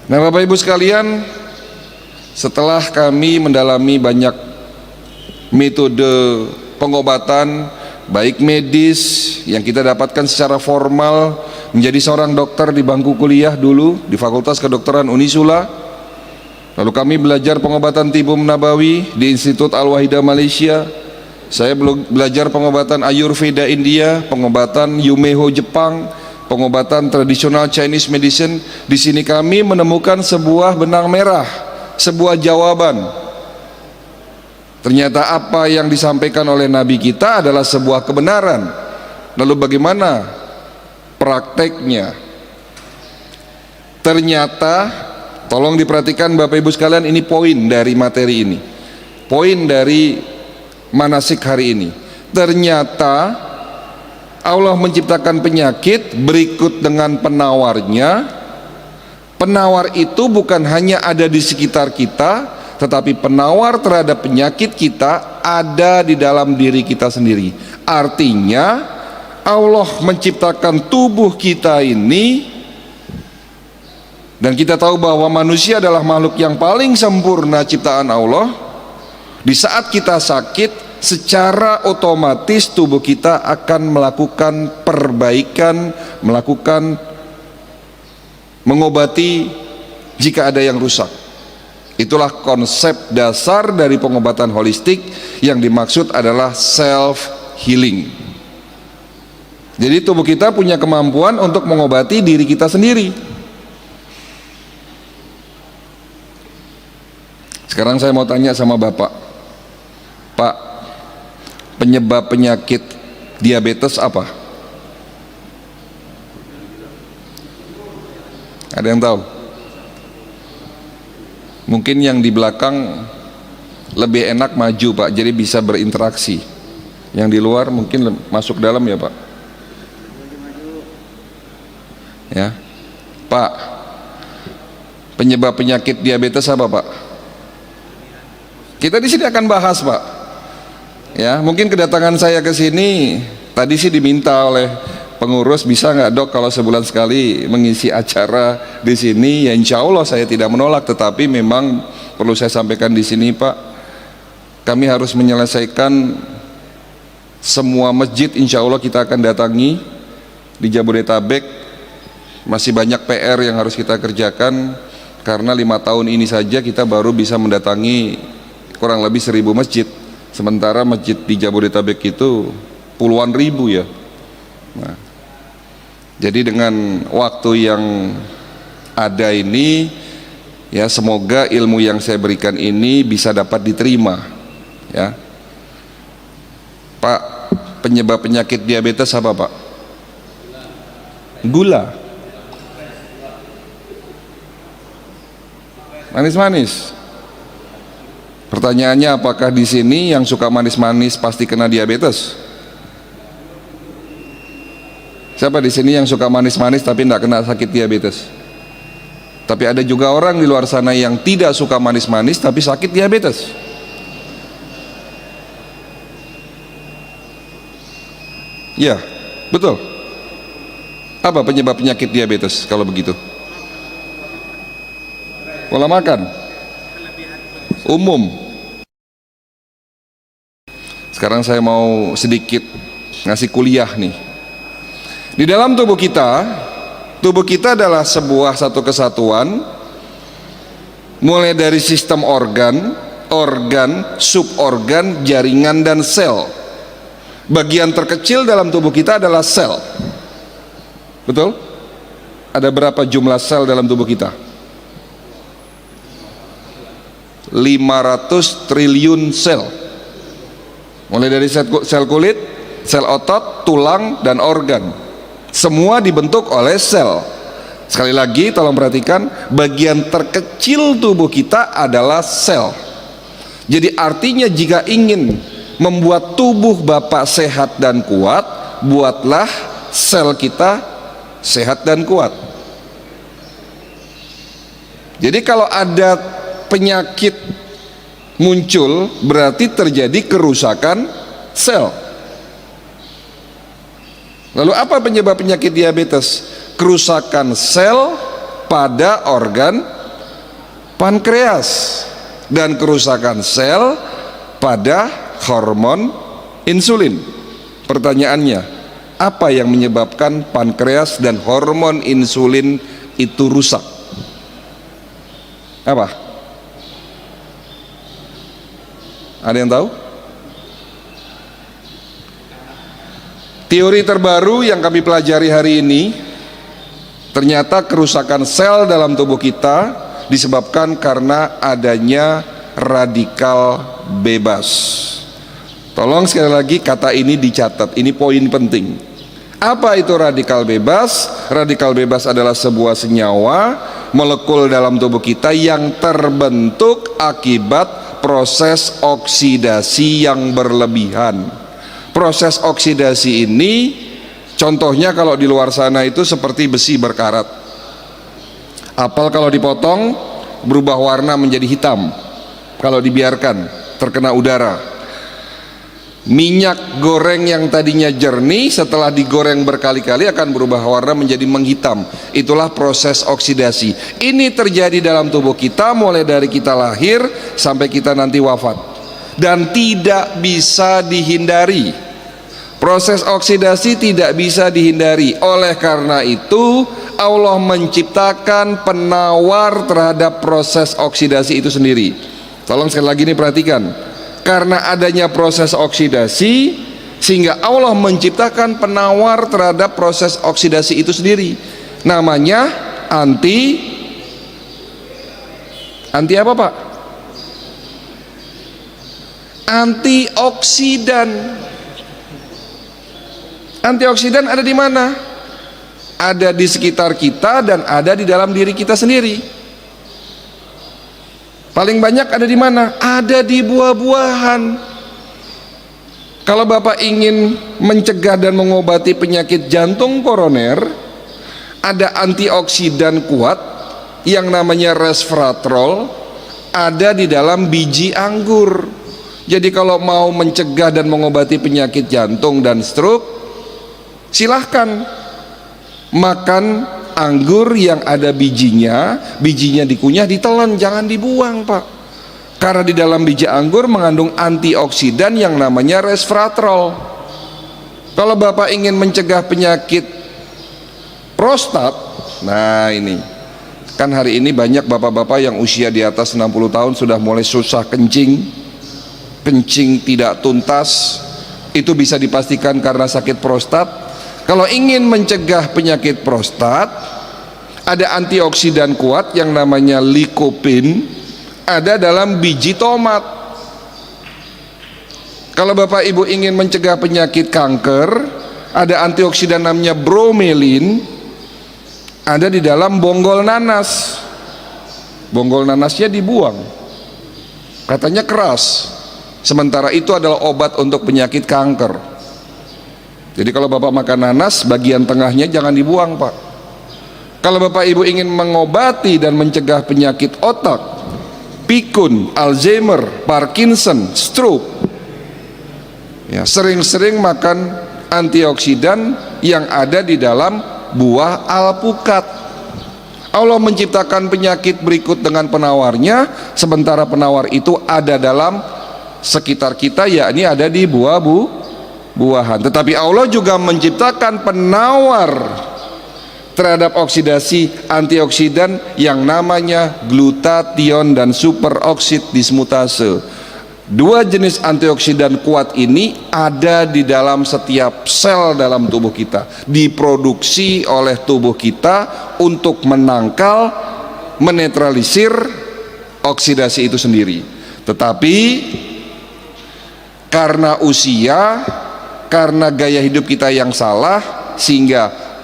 Nah, Bapak Ibu sekalian, setelah kami mendalami banyak metode pengobatan baik medis yang kita dapatkan secara formal menjadi seorang dokter di bangku kuliah dulu di Fakultas Kedokteran Unisula, lalu kami belajar pengobatan tibum nabawi di Institut Al-Wahidah Malaysia. Saya belajar pengobatan Ayurveda India, pengobatan Yumeho Jepang, pengobatan tradisional Chinese medicine. Di sini kami menemukan sebuah benang merah, sebuah jawaban. Ternyata apa yang disampaikan oleh Nabi kita adalah sebuah kebenaran. Lalu bagaimana prakteknya? Ternyata, tolong diperhatikan Bapak Ibu sekalian, ini poin dari materi ini, poin dari manasik hari ini. Ternyata Allah menciptakan penyakit berikut dengan penawarnya. Penawar itu bukan hanya ada di sekitar kita, tetapi penawar terhadap penyakit kita ada di dalam diri kita sendiri. Artinya Allah menciptakan tubuh kita ini, dan kita tahu bahwa manusia adalah makhluk yang paling sempurna ciptaan Allah. Di saat kita sakit, secara otomatis tubuh kita akan melakukan perbaikan, mengobati jika ada yang rusak. Itulah konsep dasar dari pengobatan holistik, yang dimaksud adalah self healing. Jadi tubuh kita punya kemampuan untuk mengobati diri kita sendiri. Sekarang saya mau tanya sama Bapak, Pak, penyebab penyakit diabetes apa? Ada yang tahu? Mungkin yang di belakang lebih enak maju, Pak, jadi bisa berinteraksi. Yang di luar mungkin masuk dalam ya, Pak. Ya, Pak, penyebab penyakit diabetes apa, Pak? Kita di sini akan bahas, Pak. Ya, mungkin kedatangan saya ke sini tadi sih diminta oleh pengurus, bisa nggak Dok kalau sebulan sekali mengisi acara di sini? Ya insya Allah saya tidak menolak, tetapi memang perlu saya sampaikan di sini, Pak, kami harus menyelesaikan semua masjid. Insya Allah kita akan datangi di Jabodetabek. Masih banyak PR yang harus kita kerjakan, karena 5 tahun ini saja kita baru bisa mendatangi kurang lebih 1000 masjid. Sementara masjid di Jabodetabek itu puluhan ribu ya. Nah, jadi dengan waktu yang ada ini, ya semoga ilmu yang saya berikan ini bisa dapat diterima. Ya, Pak, penyebab penyakit diabetes apa, Pak? Gula. Manis-manis. Pertanyaannya, apakah di sini yang suka manis-manis pasti kena diabetes? Siapa di sini yang suka manis-manis tapi tidak kena sakit diabetes? Tapi ada juga orang di luar sana yang tidak suka manis-manis tapi sakit diabetes. Ya, betul. Apa penyebab penyakit diabetes kalau begitu? Pola makan umum. Sekarang saya mau sedikit ngasih kuliah nih. Di dalam tubuh kita adalah satu kesatuan, mulai dari sistem organ, suborgan, jaringan, dan sel. Bagian terkecil dalam tubuh kita adalah sel. Betul? Ada berapa jumlah sel dalam tubuh kita? 500 triliun sel. Mulai dari sel kulit, sel otot, tulang, dan organ, semua dibentuk oleh sel. Sekali lagi tolong perhatikan, bagian terkecil tubuh kita adalah sel. Jadi artinya jika ingin membuat tubuh Bapak sehat dan kuat, buatlah sel kita sehat dan kuat. Jadi kalau ada penyakit muncul, berarti terjadi kerusakan sel. Lalu apa penyebab penyakit diabetes? Kerusakan sel pada organ pankreas dan kerusakan sel pada hormon insulin. Pertanyaannya, apa yang menyebabkan pankreas dan hormon insulin itu rusak? Apa? Ada yang tahu? Teori terbaru yang kami pelajari hari ini, ternyata kerusakan sel dalam tubuh kita disebabkan karena adanya radikal bebas. Tolong sekali lagi kata ini dicatat, ini poin penting. Apa itu radikal bebas? Radikal bebas adalah sebuah senyawa molekul dalam tubuh kita yang terbentuk akibat proses oksidasi yang berlebihan. Proses oksidasi ini contohnya kalau di luar sana itu seperti besi berkarat. Apel kalau dipotong berubah warna menjadi hitam kalau dibiarkan terkena udara. Minyak goreng yang tadinya jernih setelah digoreng berkali-kali akan berubah warna menjadi menghitam. Itulah proses oksidasi. Ini terjadi dalam tubuh kita mulai dari kita lahir sampai kita nanti wafat, dan tidak bisa dihindari. Proses oksidasi tidak bisa dihindari. Oleh karena itu Allah menciptakan penawar terhadap proses oksidasi itu sendiri. Tolong sekali lagi ini perhatikan. Karena adanya proses oksidasi, sehingga Allah menciptakan penawar terhadap proses oksidasi itu sendiri. Namanya anti apa, Pak? Antioksidan. Antioksidan ada di mana? Ada di sekitar kita dan ada di dalam diri kita sendiri. Paling banyak ada di mana? Ada di buah-buahan. Kalau Bapak ingin mencegah dan mengobati penyakit jantung koroner, ada antioksidan kuat yang namanya resveratrol, ada di dalam biji anggur. Jadi kalau mau mencegah dan mengobati penyakit jantung dan stroke, silahkan makan anggur yang ada bijinya dikunyah, ditelan, jangan dibuang, Pak. Karena di dalam biji anggur mengandung antioksidan yang namanya resveratrol. Kalau Bapak ingin mencegah penyakit prostat, nah ini kan hari ini banyak bapak-bapak yang usia di atas 60 tahun sudah mulai susah kencing tidak tuntas. Itu bisa dipastikan karena sakit prostat. Kalau ingin mencegah penyakit prostat, ada antioksidan kuat yang namanya lycopene, ada dalam biji tomat. Kalau Bapak Ibu ingin mencegah penyakit kanker, ada antioksidan namanya bromelin, ada di dalam bonggol nanas. Bonggol nanasnya dibuang, katanya keras, sementara itu adalah obat untuk penyakit kanker. Jadi kalau Bapak makan nanas, bagian tengahnya jangan dibuang, Pak. Kalau Bapak Ibu ingin mengobati dan mencegah penyakit otak, pikun, Alzheimer, Parkinson, stroke, ya, sering-sering makan antioksidan yang ada di dalam buah alpukat. Allah menciptakan penyakit berikut dengan penawarnya, sementara penawar itu ada dalam sekitar kita, yakni ada di buahan. Tetapi Allah juga menciptakan penawar terhadap oksidasi antioksidan yang namanya glutathione dan superoksid dismutase. Dua jenis antioksidan kuat ini ada di dalam setiap sel dalam tubuh kita, diproduksi oleh tubuh kita untuk menangkal, menetralisir oksidasi itu sendiri. Tetapi karena usia, karena gaya hidup kita yang salah, sehingga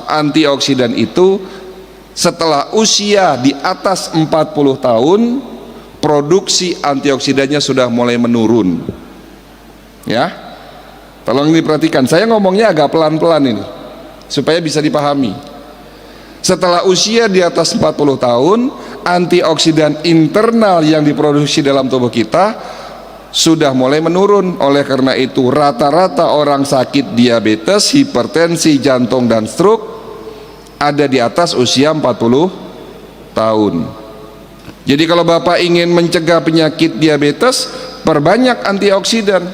antioksidan itu setelah usia di atas 40 tahun, produksi antioksidannya sudah mulai menurun. Ya, tolong diperhatikan, saya ngomongnya agak pelan-pelan ini supaya bisa dipahami. Setelah usia di atas 40 tahun, antioksidan internal yang diproduksi dalam tubuh kita sudah mulai menurun. Oleh karena itu rata-rata orang sakit diabetes, hipertensi, jantung dan stroke ada di atas usia 40 tahun. Jadi kalau Bapak ingin mencegah penyakit diabetes, perbanyak antioksidan.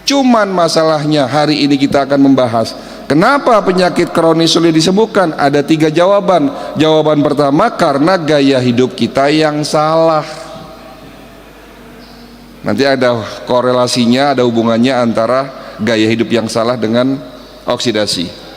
Cuman masalahnya hari ini kita akan membahas kenapa penyakit kronis sulit disembuhkan. Ada 3 jawaban. Jawaban pertama, karena gaya hidup kita yang salah. Nanti ada korelasinya, ada hubungannya antara gaya hidup yang salah dengan oksidasi.